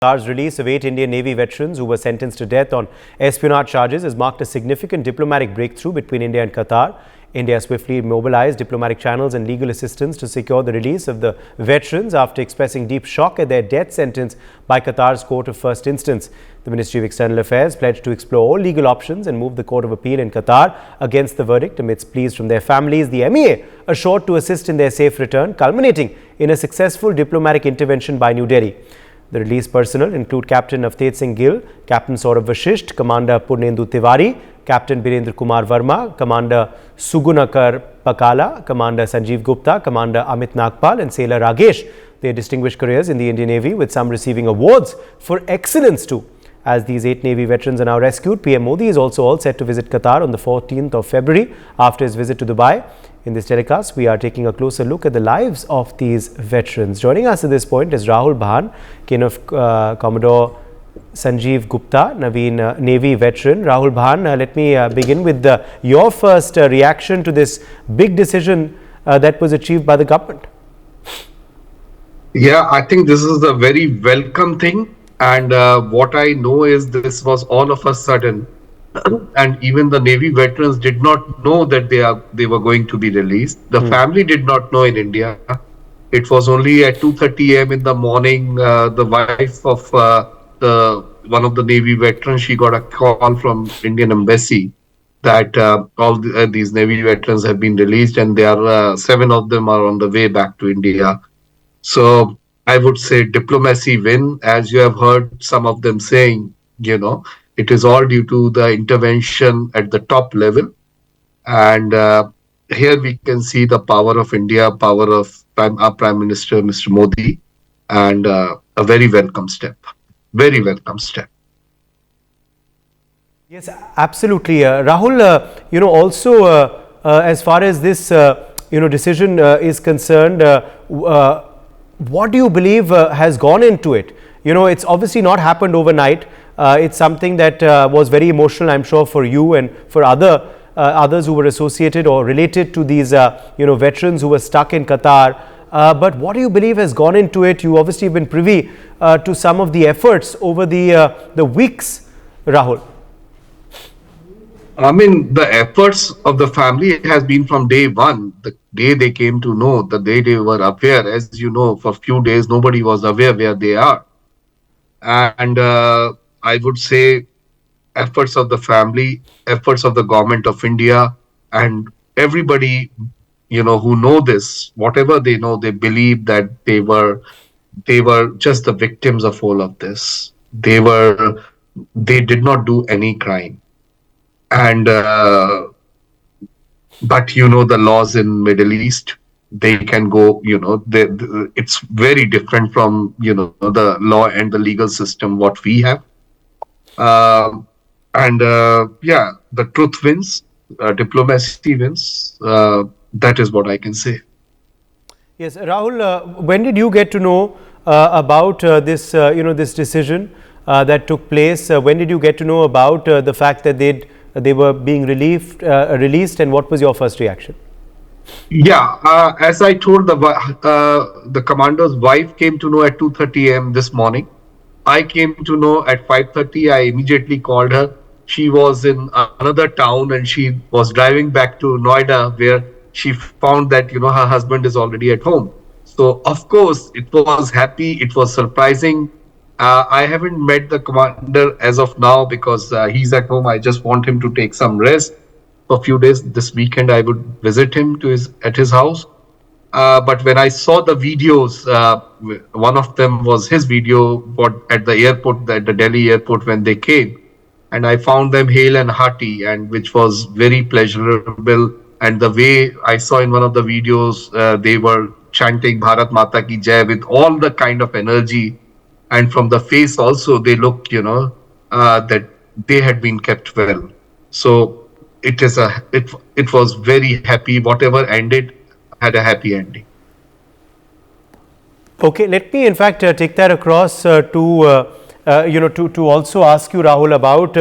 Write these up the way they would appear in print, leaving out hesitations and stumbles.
Qatar's release of 8 Indian Navy veterans who were sentenced to death on espionage charges has marked a significant diplomatic breakthrough between India and Qatar. India swiftly mobilized diplomatic channels and legal assistance to secure the release of the veterans after expressing deep shock at their death sentence by Qatar's Court of First Instance. The Ministry of External Affairs pledged to explore all legal options and move the Court of Appeal in Qatar against the verdict amidst pleas from their families. The MEA assured to assist in their safe return, culminating in a successful diplomatic intervention by New Delhi. The released personnel include Captain Avtej Singh Gill, Captain Saurabh Vashisht, Commander Purnendu Tiwari, Captain Birendra Kumar Verma, Commander Sugunakar Pakala, Commander Sanjeev Gupta, Commander Amit Nagpal and Sailor Ragesh. Their distinguished careers in the Indian Navy, with some receiving awards for excellence too. As these 8 Navy veterans are now rescued, PM Modi is also all set to visit Qatar on the 14th of February after his visit to Dubai. In this telecast, we are taking a closer look at the lives of these veterans. Joining us at this point is Rahul Bhan, kin of Commodore Sanjeev Gupta, Naveen Navy veteran. Rahul Bhan, let me begin with your first reaction to this big decision that was achieved by the government. Yeah, I think this is a very welcome thing. And what I know is this was all of a sudden. And even the Navy veterans did not know that they were going to be released. The family did not know in India. It was only at 2:30 a.m. in the morning. The wife of one of the Navy veterans, she got a call from Indian Embassy that these Navy veterans have been released, and they are 7 of them are on the way back to India. So I would say diplomacy win, as you have heard some of them saying, it is all due to the intervention at the top level. And here we can see the power of India, power of our Prime Minister, Mr. Modi, and a very welcome step. Very welcome step. Yes, absolutely. Rahul, also as far as this, decision is concerned, what do you believe has gone into it? It's obviously not happened overnight. It's something that was very emotional, I'm sure, for you and for others who were associated or related to these, veterans who were stuck in Qatar. But what do you believe has gone into it? You obviously have been privy to some of the efforts over the weeks, Rahul. I mean, the efforts of the family has been from day one, the day they came to know, the day they were aware. As you know, for a few days, nobody was aware where they are. And I would say efforts of the family, efforts of the government of India, and everybody, who know this, whatever they know, they believe that they were just the victims of all of this. They did not do any crime. And but the laws in Middle East, they can go, it's very different from the law and the legal system what we have. The truth wins, diplomacy wins. That is what I can say. Yes, Rahul, when did you get to know about this this decision that took place? When did you get to know about the fact that they were being released, and what was your first reaction? Yeah, as I told, the commander's wife came to know at 2:30 a.m. this morning. I came to know at 5:30. I immediately called her. She was in another town and she was driving back to Noida, where she found that her husband is already at home. So of course it was happy. It was surprising. I haven't met the commander as of now because he's at home. I just want him to take some rest for a few days. This weekend I would visit him at his house. But when I saw the videos, one of them was his video at the airport, at the Delhi airport when they came, and I found them hale and hearty, and which was very pleasurable. And the way I saw in one of the videos, they were chanting Bharat Mata Ki Jai with all the kind of energy. And from the face also, they looked, that they had been kept well. So it was very happy. Whatever ended had a happy ending. Okay, let me in fact take that across to also ask you, Rahul, about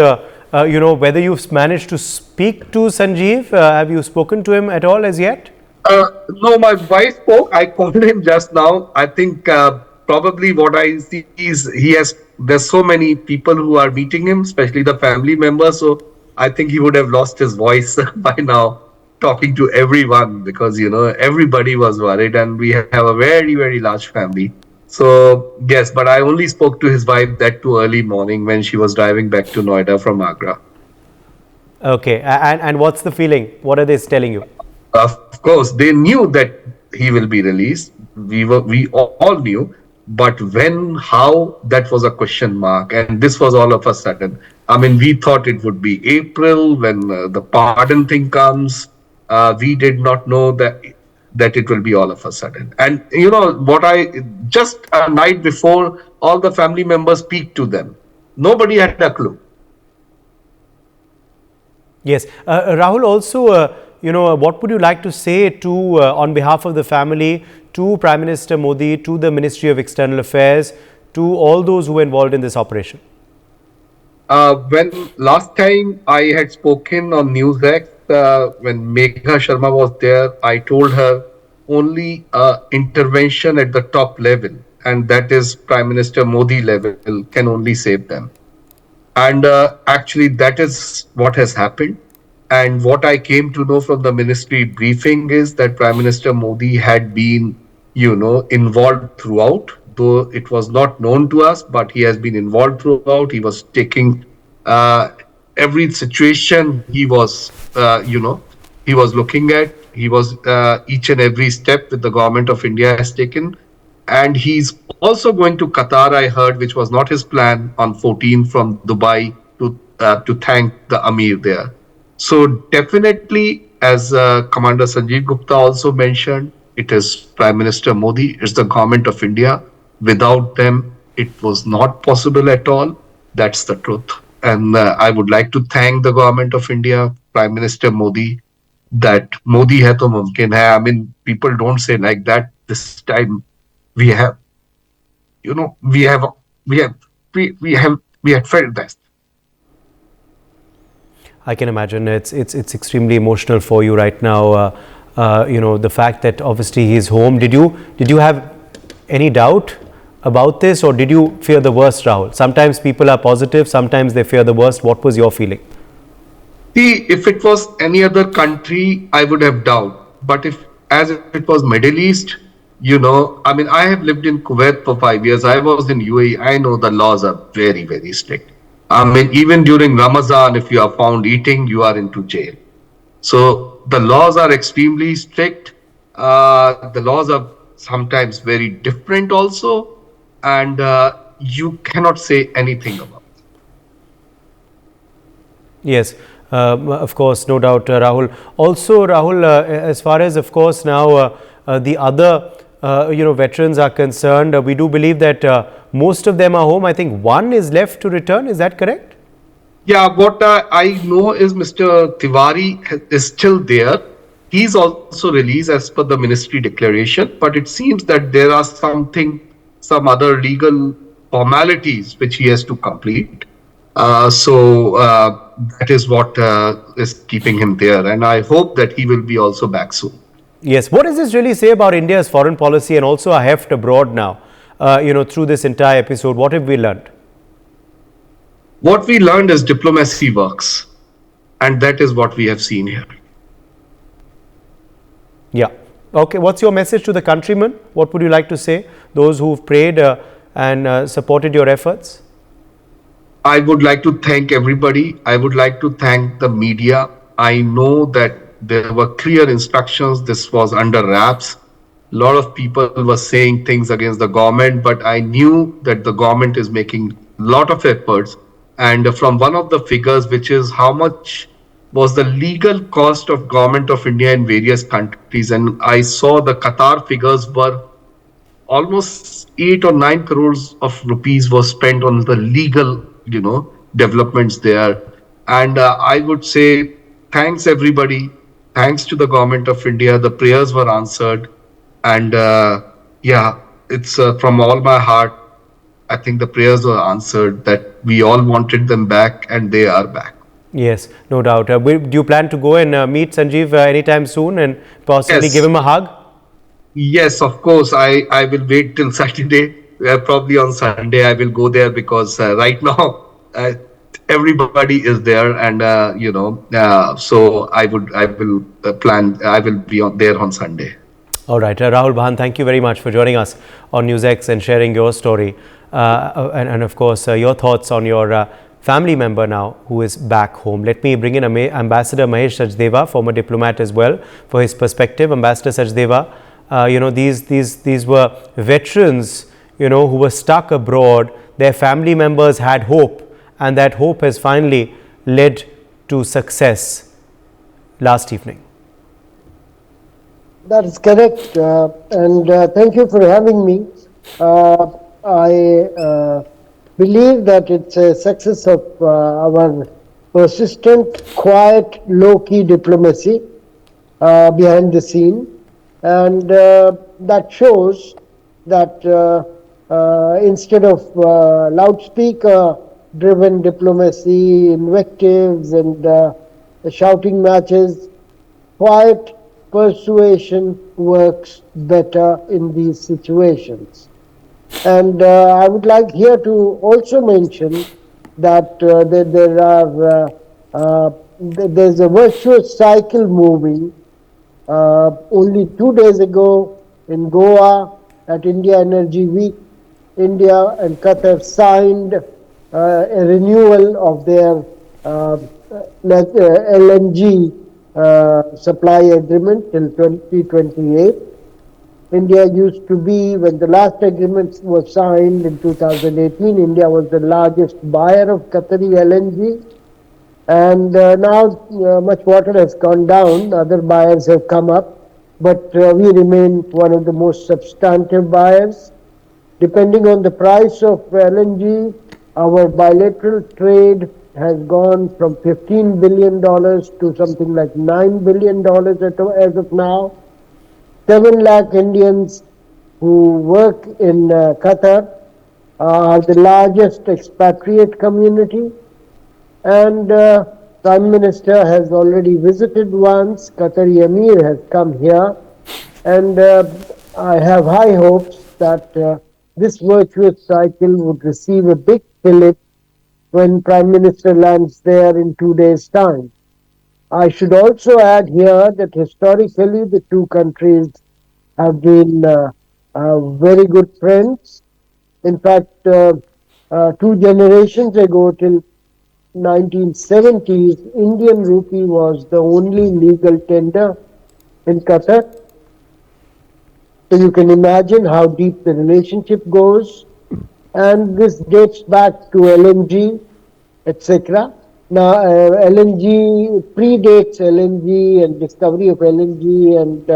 whether you've managed to speak to Sanjeev. Have you spoken to him at all as yet? No, my wife spoke. I called him just now. I think probably what I see is he has there's so many people who are meeting him, especially the family members. So I think he would have lost his voice by now, talking to everyone, because everybody was worried, and we have a very, very large family. So yes, but I only spoke to his wife that too early morning when she was driving back to Noida from Agra. Okay, and what's the feeling? What are they telling you? Of course, they knew that he will be released. We all knew, but when, how, that was a question mark, and this was all of a sudden. I mean, we thought it would be April when the pardon thing comes. We did not know that it will be all of a sudden. And what I just a night before, all the family members speak to them. Nobody had a clue. Yes, Rahul. Also, what would you like to say to, on behalf of the family, to Prime Minister Modi, to the Ministry of External Affairs, to all those who were involved in this operation? When last time I had spoken on NewsX, when Megha Sharma was there, I told her only intervention at the top level, and that is Prime Minister Modi level, can only save them. And actually, that is what has happened. And what I came to know from the ministry briefing is that Prime Minister Modi had been, involved throughout, though it was not known to us, but he has been involved throughout. He was taking uh, every situation he was looking at. He was each and every step that the government of India has taken. And he's also going to Qatar, I heard, which was not his plan, on 14 from Dubai to thank the Amir there. So definitely, as Commander Sanjeev Gupta also mentioned, it is Prime Minister Modi, it's the government of India. Without them, it was not possible at all. That's the truth. And I would like to thank the government of India, Prime Minister Modi, that Modi hai to mumkin hai. I mean, people don't say like that. This time we have, we have, we have, we had felt that. I can imagine it's extremely emotional for you right now. The fact that obviously he's home. Did you have any doubt about this, or did you fear the worst, Rahul? Sometimes people are positive, sometimes they fear the worst. What was your feeling? See, if it was any other country, I would have doubt. But as it was Middle East, I mean, I have lived in Kuwait for 5 years. I was in UAE. I know the laws are very, very strict. I mean, even during Ramadan, if you are found eating, you are into jail. So the laws are extremely strict. The laws are sometimes very different also, and you cannot say anything about it. Yes, of course, no doubt, Rahul. Also, Rahul, as far as, of course, now the other veterans are concerned, we do believe that most of them are home. I think one is left to return. Is that correct? Yeah, what I know is Mr. Tiwari is still there. He's also released as per the ministry declaration, but it seems that there are some other legal formalities which he has to complete. So that is what is keeping him there, and I hope that he will be also back soon. Yes. What does this really say about India's foreign policy and also our heft abroad now? Through this entire episode, what have we learned? What we learned is diplomacy works, and that is what we have seen here. Yeah. Okay. What's your message to the countrymen? What would you like to say? Those who've prayed and supported your efforts? I would like to thank everybody. I would like to thank the media. I know that there were clear instructions. This was under wraps. A lot of people were saying things against the government, but I knew that the government is making a lot of efforts. And from one of the figures, which is how much was the legal cost of government of India in various countries, and I saw the Qatar figures were almost 8 or 9 crores of rupees was spent on the legal, developments there. And I would say thanks everybody. Thanks to the government of India. The prayers were answered. And yeah, it's from all my heart. I think the prayers were answered, that we all wanted them back, and they are back. Yes, no doubt. Do you plan to go and meet Sanjeev anytime soon and possibly Yes. give him a hug? Yes, of course. I will wait till Saturday. Probably on Sunday I will go there because right now everybody is there, and so I will be there on Sunday. All right, Rahul Bhan, thank you very much for joining us on NewsX and sharing your story, and of course your thoughts on your family member now who is back home. Let me bring in Ambassador Mahesh Sachdeva, former diplomat as well, for his perspective. Ambassador Sachdeva, these were veterans, who were stuck abroad. Their family members had hope, and that hope has finally led to success last evening. That is correct, and thank you for having me. I believe that it's a success of our persistent, quiet, low-key diplomacy behind the scene, and that shows that instead of loudspeaker-driven diplomacy, invectives, and shouting matches, quiet persuasion works better in these situations. And I would like here to also mention that there's a virtuous cycle moving. Only 2 days ago in Goa at India Energy Week, India and Qatar signed a renewal of their LNG supply agreement till 2028. India used to be, when the last agreement was signed in 2018, India was the largest buyer of Qatari LNG. And now much water has gone down, other buyers have come up, but we remain one of the most substantive buyers. Depending on the price of LNG, our bilateral trade has gone from $15 billion to something like $9 billion as of now. 7 lakh Indians who work in Qatar are the largest expatriate community, and Prime Minister has already visited once. Qatari Emir has come here, and I have high hopes that this virtuous cycle would receive a big fillip when Prime Minister lands there in 2 days' time. I should also add here that historically the two countries have been very good friends. In fact, 2 generations ago, till 1970s, Indian rupee was the only legal tender in Qatar. So you can imagine how deep the relationship goes. And this dates back to LNG, etc. Now, LNG predates LNG and discovery of LNG and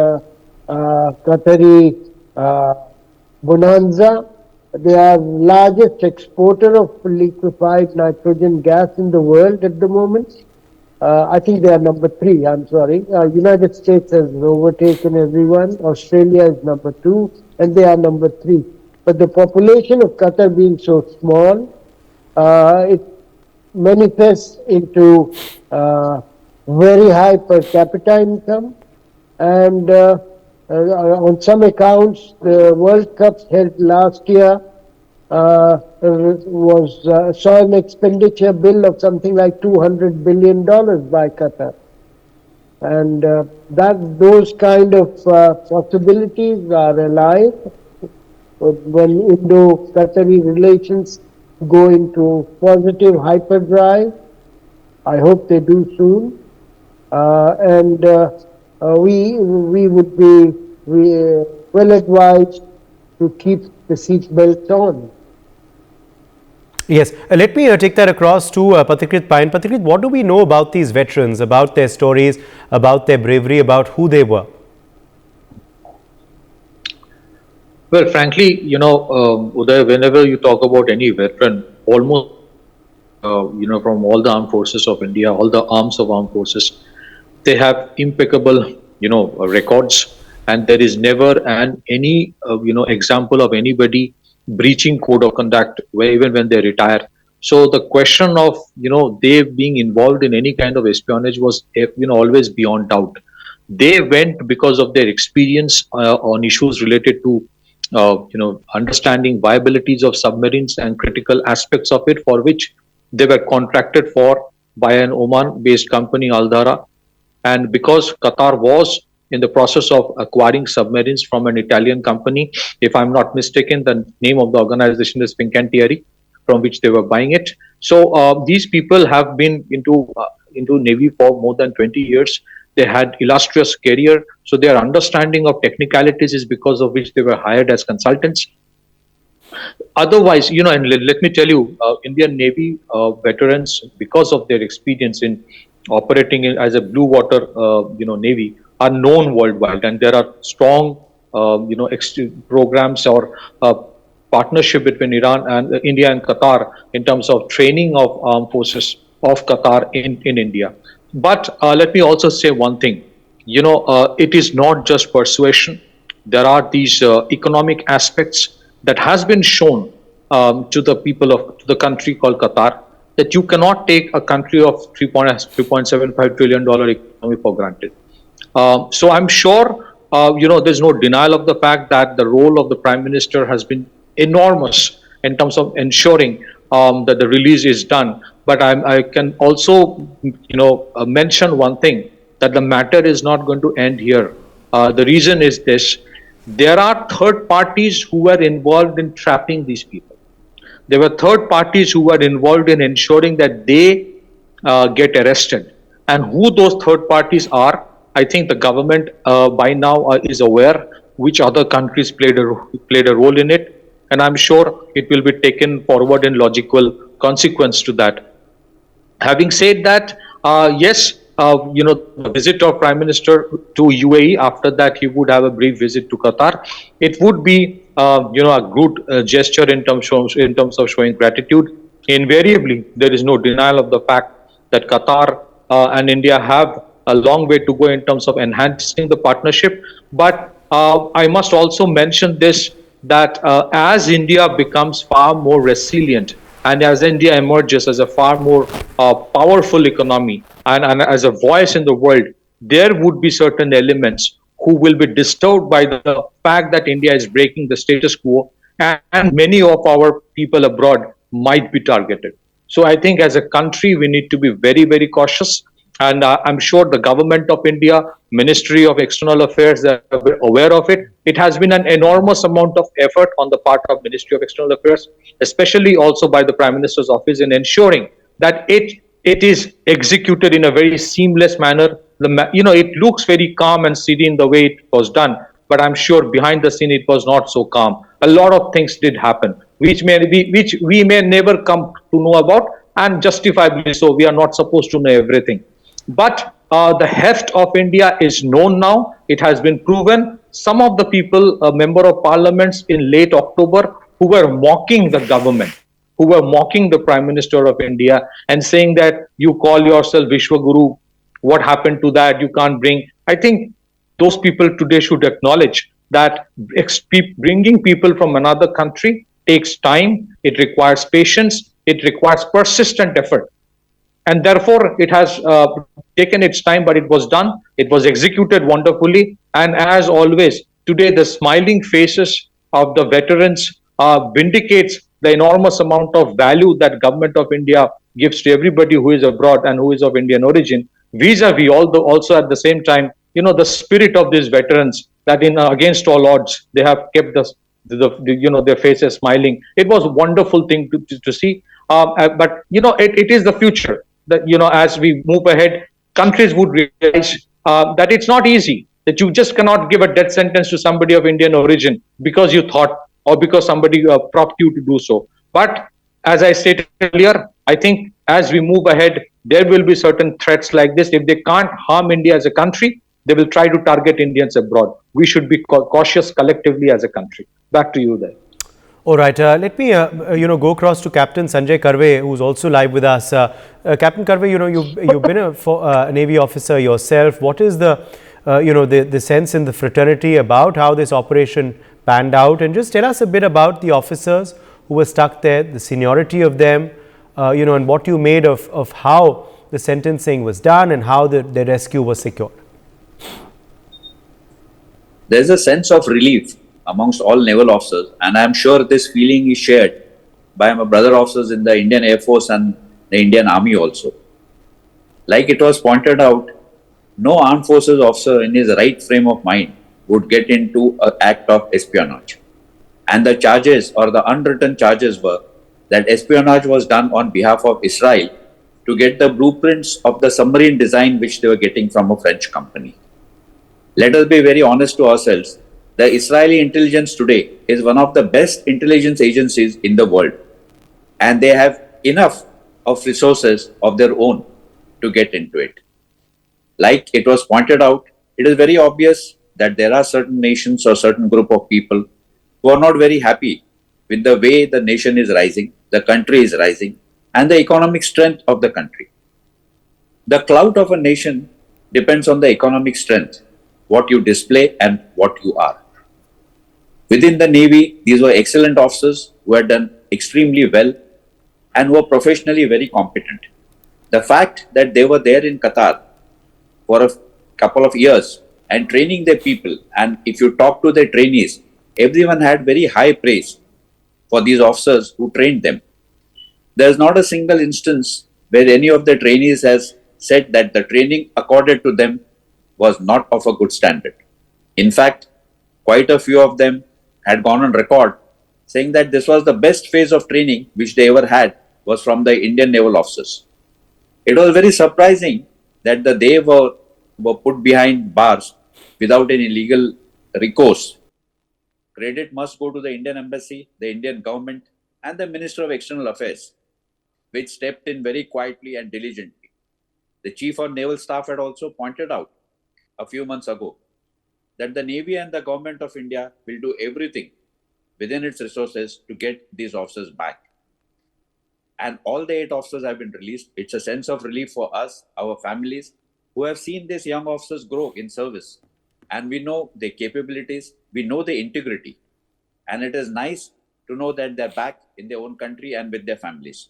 Qatari bonanza. They are largest exporter of liquefied nitrogen gas in the world at the moment. I think they are number 3. I'm sorry. United States has overtaken everyone. Australia is number 2, and they are number 3. But the population of Qatar being so small, it manifests into very high per capita income, and on some accounts, the World Cup held last year saw an expenditure bill of something like $200 billion by Qatar, and those kind of possibilities are alive when Indo-Qatari relations go into positive hyperdrive. I hope they do soon, and we would be well advised to keep the seat belts on. Yes, let me take that across to Pathikrit Pine. Pathikrit, what do we know about these veterans, about their stories, about their bravery, about who they were? Well, frankly, Uday, whenever you talk about any veteran, almost, from all the armed forces of India, all the arms of armed forces, they have impeccable, records, and there is never any, example of anybody breaching code of conduct even when they retire. So the question of, they being involved in any kind of espionage was, always beyond doubt. They went because of their experience on issues related to understanding viabilities of submarines and critical aspects of it, for which they were contracted for by an Oman-based company, Aldara. And because Qatar was in the process of acquiring submarines from an Italian company, if I'm not mistaken, the name of the organization is Fincantieri, from which they were buying it. So these people have been into Navy for more than 20 years. They had illustrious career, so their understanding of technicalities is because of which they were hired as consultants. Otherwise, and let me tell you, Indian Navy veterans, because of their experience in operating as a blue water, Navy, are known worldwide, and there are strong, programs or partnership between Iran and India and Qatar in terms of training of armed forces of Qatar in India. But let me also say one thing. It is not just persuasion. There are these economic aspects that has been shown to the people of to the country called Qatar, that you cannot take a country of $3.75 trillion economy for granted. So I'm sure, there's no denial of the fact that the role of the Prime Minister has been enormous in terms of ensuring that the release is done. But I can also, mention one thing, that the matter is not going to end here. The reason is this: there are third parties who were involved in trapping these people. There were third parties who were involved in ensuring that they get arrested. And who those third parties are, I think the government by now is aware which other countries played a role in it. And I'm sure it will be taken forward in logical consequence to that. Having said that, yes, the visit of Prime Minister to UAE, after that he would have a brief visit to Qatar. It would be, a good gesture in terms of showing gratitude. Invariably, there is no denial of the fact that Qatar and India have a long way to go in terms of enhancing the partnership. But I must also mention this, that as India becomes far more resilient, and as India emerges as a far more powerful economy and as a voice in the world, there would be certain elements who will be disturbed by the fact that India is breaking the status quo, and many of our people abroad might be targeted. So I think as a country, we need to be very, very cautious. And I'm sure the government of India, Ministry of External Affairs, are aware of it. It has been an enormous amount of effort on the part of Ministry of External Affairs, especially also by the Prime Minister's office, in ensuring that it is executed in a very seamless manner. It looks very calm and serene the way it was done, but I'm sure behind the scene it was not so calm. A lot of things did happen, which we may never come to know about, and justifiably so. We are not supposed to know everything. But the heft of India is known now. It has been proven. Some of the people, member of parliaments in late October, who were mocking the government, who were mocking the Prime Minister of India and saying that you call yourself Vishwaguru, what happened to that? You can't bring. I think those people today should acknowledge that bringing people from another country takes time. It requires patience. It requires persistent effort. And therefore, it has taken its time, but it was done. It was executed wonderfully. And as always, today the smiling faces of the veterans vindicates the enormous amount of value that government of India gives to everybody who is abroad and who is of Indian origin. Vis-a-vis, also at the same time, the spirit of these veterans, that in against all odds, they have kept their faces smiling. It was a wonderful thing to see. But it is the future that, as we move ahead, countries would realize that it's not easy, that you just cannot give a death sentence to somebody of Indian origin because you thought, or because somebody propped you to do so. But as I stated earlier, I think as we move ahead, there will be certain threats like this. If they can't harm India as a country, they will try to target Indians abroad. We should be cautious collectively as a country. Back to you there. All right, let me go across to Captain Sanjay Karve, who's also live with us. Captain Karve, you've been a Navy officer yourself. What is the the sense in the fraternity about how this operation panned out? And just tell us a bit about the officers who were stuck there, the seniority of them, and what you made of how the sentencing was done and how the rescue was secured. There's a sense of relief amongst all naval officers, and I'm sure this feeling is shared by my brother officers in the Indian Air Force and the Indian Army also. Like it was pointed out, no armed forces officer in his right frame of mind would get into an act of espionage. And the charges or the unwritten charges were that espionage was done on behalf of Israel to get the blueprints of the submarine design which they were getting from a French company. Let us be very honest to ourselves. The Israeli intelligence today is one of the best intelligence agencies in the world, and they have enough of resources of their own to get into it. Like it was pointed out, it is very obvious that there are certain nations or certain group of people who are not very happy with the way the nation is rising, the country is rising, and the economic strength of the country. The clout of a nation depends on the economic strength, what you display and what you are. Within the Navy, these were excellent officers who had done extremely well and were professionally very competent. The fact that they were there in Qatar for a couple of years and training their people, and if you talk to the trainees, everyone had very high praise for these officers who trained them. There is not a single instance where any of the trainees has said that the training accorded to them was not of a good standard. In fact, quite a few of them had gone on record saying that this was the best phase of training which they ever had was from the Indian naval officers. It was very surprising that they were put behind bars without any legal recourse. Credit must go to the Indian Embassy, the Indian government, and the Minister of External Affairs, which stepped in very quietly and diligently. The Chief of Naval Staff had also pointed out a few months ago that the Navy and the Government of India will do everything within its resources to get these officers back. And all the 8 officers have been released. It's a sense of relief for us, our families, who have seen these young officers grow in service. And we know their capabilities, we know their integrity. And it is nice to know that they're back in their own country and with their families.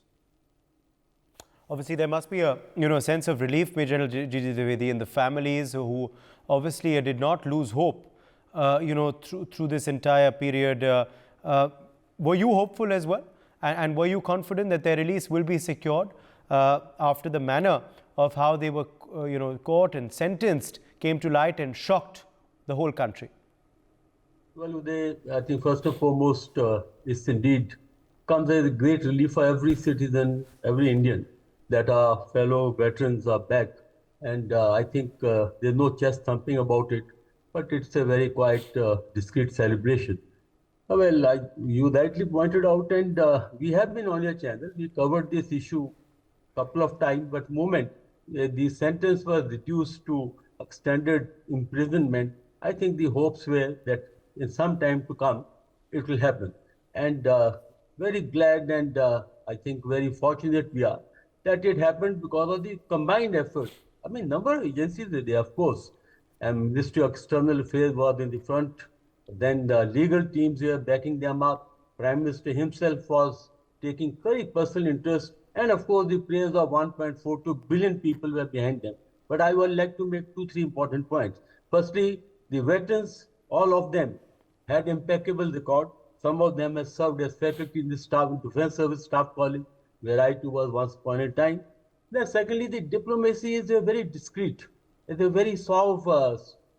Obviously, there must be a sense of relief, Major General Gigi Dwivedi, in the families who obviously did not lose hope, through this entire period. Were you hopeful as well? And were you confident that their release will be secured after the manner of how they were, caught and sentenced came to light and shocked the whole country? Well, Uday, I think first and foremost, this indeed comes as a great relief for every citizen, every Indian, that our fellow veterans are back. And I think there's no chest thumping about it, but it's a very quite discreet celebration. Well, you rightly pointed out, and we have been on your channel. We covered this issue a couple of times, but moment the sentence was reduced to extended imprisonment, I think the hopes were that in some time to come, it will happen. And very glad and I think very fortunate we are that it happened because of the combined effort. I mean, number of agencies were there, of course, and Ministry of External Affairs was in the front. Then the legal teams were backing them up. Prime Minister himself was taking very personal interest. And of course, the prayers of 1.42 billion people were behind them. But I would like to make 2-3 important points. Firstly, the veterans, all of them, had impeccable record. Some of them have served as faculty in the staff, Defense Service Staff College, where I too was once upon a time. Then secondly, the diplomacy is a very discreet. It's a very soft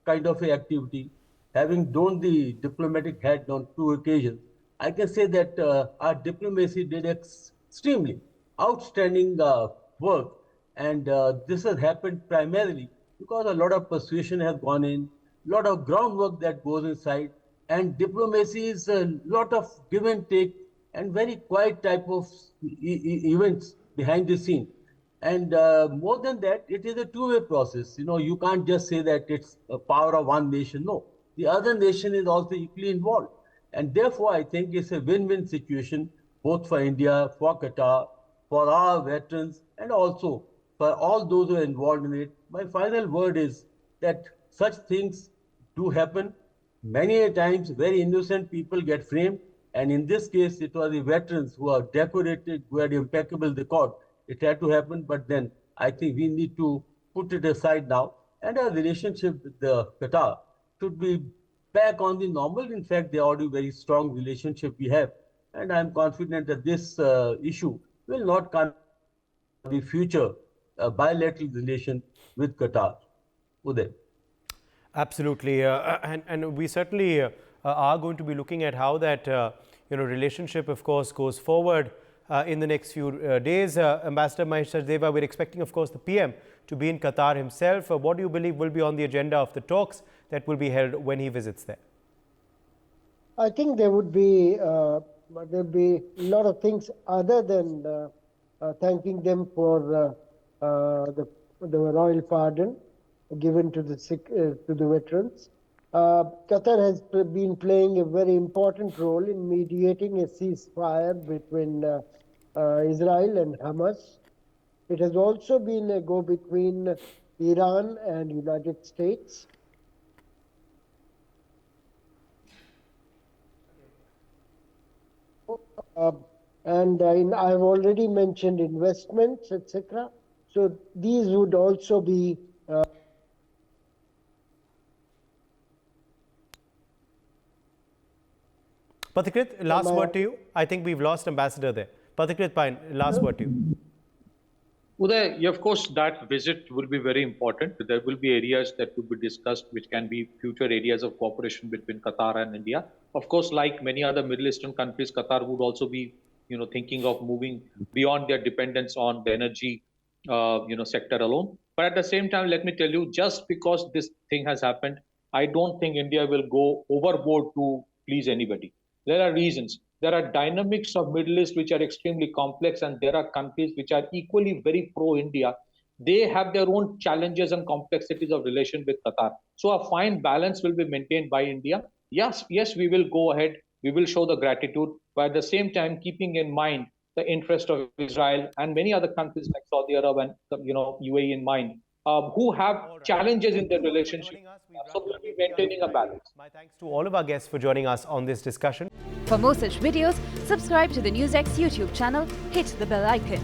kind of a activity. Having donned the diplomatic hat on 2 occasions, I can say that our diplomacy did extremely outstanding work. And this has happened primarily because a lot of persuasion has gone in, a lot of groundwork that goes inside, and diplomacy is a lot of give and take and very quiet type of events behind the scene. And more than that, it is a two-way process. You can't just say that it's a power of one nation. No, the other nation is also equally involved. And therefore, I think it's a win-win situation, both for India, for Qatar, for our veterans, and also for all those who are involved in it. My final word is that such things do happen. Many a times, very innocent people get framed. And in this case, it was the veterans who are decorated, who had impeccable record. It had to happen, but then I think we need to put it aside now. And our relationship with the Qatar should be back on the normal. In fact, they already very strong relationship we have, and I am confident that this issue will not come the future bilateral relation with Qatar. Uday. Absolutely, and we certainly are going to be looking at how that relationship, of course, goes forward in the next few days. Ambassador Mahesh Sachdeva, we're expecting, of course, the PM to be in Qatar himself. What do you believe will be on the agenda of the talks that will be held when he visits there? I think there would be there'll be a lot of things other than thanking them for the royal pardon given to the veterans. Qatar has been playing a very important role in mediating a ceasefire between Israel and Hamas. It has also been a go between Iran and United States. And I've already mentioned investments, etc. So these would also be Pathikrit, last word to you. I think we've lost Ambassador there. Pathikrit Pine, last word to you. Uday, yeah, of course, that visit will be very important. There will be areas that will be discussed, which can be future areas of cooperation between Qatar and India. Of course, like many other Middle Eastern countries, Qatar would also be, thinking of moving beyond their dependence on the energy, sector alone. But at the same time, let me tell you, just because this thing has happened, I don't think India will go overboard to please anybody. There are reasons. There are dynamics of Middle East which are extremely complex, and there are countries which are equally very pro-India. They have their own challenges and complexities of relation with Qatar. So a fine balance will be maintained by India. Yes, we will go ahead. We will show the gratitude, but at the same time, keeping in mind the interest of Israel and many other countries like Saudi Arabia and UAE in mind, who have challenges in their relationship. So we'll be maintaining a balance. My thanks to all of our guests for joining us on this discussion. For more such videos, subscribe to the NewsX YouTube channel, hit the bell icon.